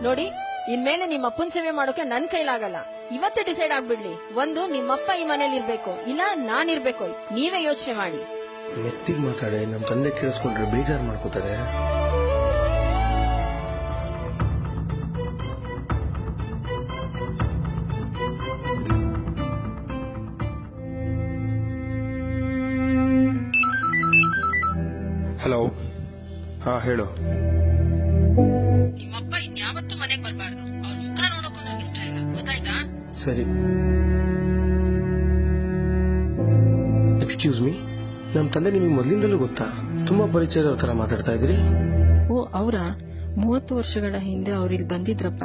ನೋಡಿ, ಇನ್ಮೇಲೆ ನಿಮ್ಮ ಅಪ್ಪನ್ ಸೇವೆ ಮಾಡೋಕೆ ನನ್ ಕೈಲಾಗಲ್ಲ. ಇವತ್ತೇ ಡಿಸೈಡ್ ಆಗ್ಬಿಡ್ಲಿ. ಒಂದು, ನಿಮ್ಮಪ್ಪ ಈ ಮನೇಲಿ ಇರ್ಬೇಕು, ಇಲ್ಲ ನಾನಿರ್ಬೇಕು. ನೀವೇ ಯೋಚನೆ ಮಾಡಿ. ಮೆತ್ತಿಗೆ ಮಾತಾಡೆ, ನಮ್ ತಂದೆ ಕೇಳಿಸ್ಕೊಂಡ್ರೆ ಬೇಜಾರು ಮಾಡ್ಕೋತಾರೆ. ಹಲೋ, ಹಾ ಹೇಳು. ನಿಮ್ಮಪ್ಪ ಇನ್ಯಾವತ್ತೂ ಮನೆಗೆ ಬರ್ಬಾರ್ದು. ಅವ್ರ ಮುಖ ನೋಡೋಕು ನಂಗೆ ಇಷ್ಟ ಇಲ್ಲ, ಗೊತ್ತಾಯ್ತಾ? ಸರಿ. ಎಕ್ಸ್ಕ್ಯೂಸ್ ಮೀ, ನಮ್ ತಂದೆ ನಿಮಗೆ ಮೊದಲಿಂದಲೂ ಗೊತ್ತಾ? ತುಂಬಾ ಪರಿಚಯ ಇರೋ ತರ ಮಾತಾಡ್ತಾ ಇದ್ರಿ. ಓ, ಅವರ 30 ವರ್ಷಗಳ ಹಿಂದೆ ಅವ್ರಿಲ್ಲಿ ಬಂದಿದ್ರಪ್ಪ.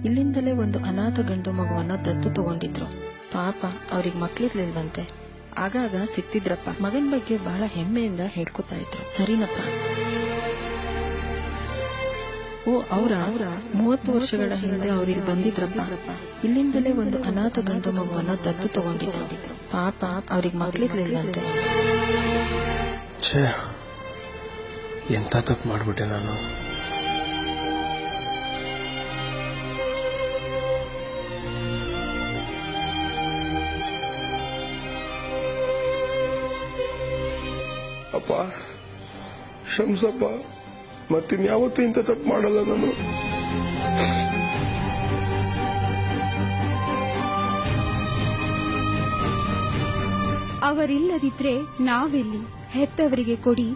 ಇಲ್ಲಿಂದಲೇ ಒಂದು ಅನಾಥ ಗಂಡು ಮಗುವನ್ನ ದತ್ತು ತಗೊಂಡಿದ್ರು. ಪಾಪ ಅವ್ರಿಗೆ ಮಕ್ಳಿರ್ಲಿಲ್ವಂತೆ. ಆಗಾಗ ಸಿಕ್ತಿದ್ರಪ್ಪ. ಮಗನ್ ಬಗ್ಗೆ ಬಹಳ ಹೆಮ್ಮೆಯಿಂದ ಹೇಳ್ಕೊತಾ ಇದ್ರು. ಸರಿನಪ್ಪ? ಓ, ಅವರ 30 ವರ್ಷಗಳ ಹಿಂದೆ ಅವ್ರಿಗೆ ಬಂದಿದ್ರಪ್ಪ. ಇಲ್ಲಿಂದಲೇ ಒಂದು ಅನಾಥ ಗಂಡು ಮಗುವನ್ನ ದತ್ತು ತಗೊಂಡಿದ್ರು. ಪಾಪ ಅವ್ರಿಗೆ ಮಕ್ಳಿರ್ಲಿಲ್ವಂತೆ. ಛೇ, ಎಂತ ತಪ್ಪು ಮಾಡ್ಬಿಟ್ಟೆ ನಾನು. ಅಪ್ಪ ಕ್ಷಮಿಸಪ್ಪ, ಮತ್ತಿನ್ಯಾವತ್ತೂ ಇಂಥ ತಪ್ಪು ಮಾಡಲ್ಲ ನಾನು. ಅವರಿಲ್ಲದಿದ್ರೆ ನಾವೆಲ್ಲಿ? ಹೆತ್ತವರಿಗೆ ಕೊಡಿ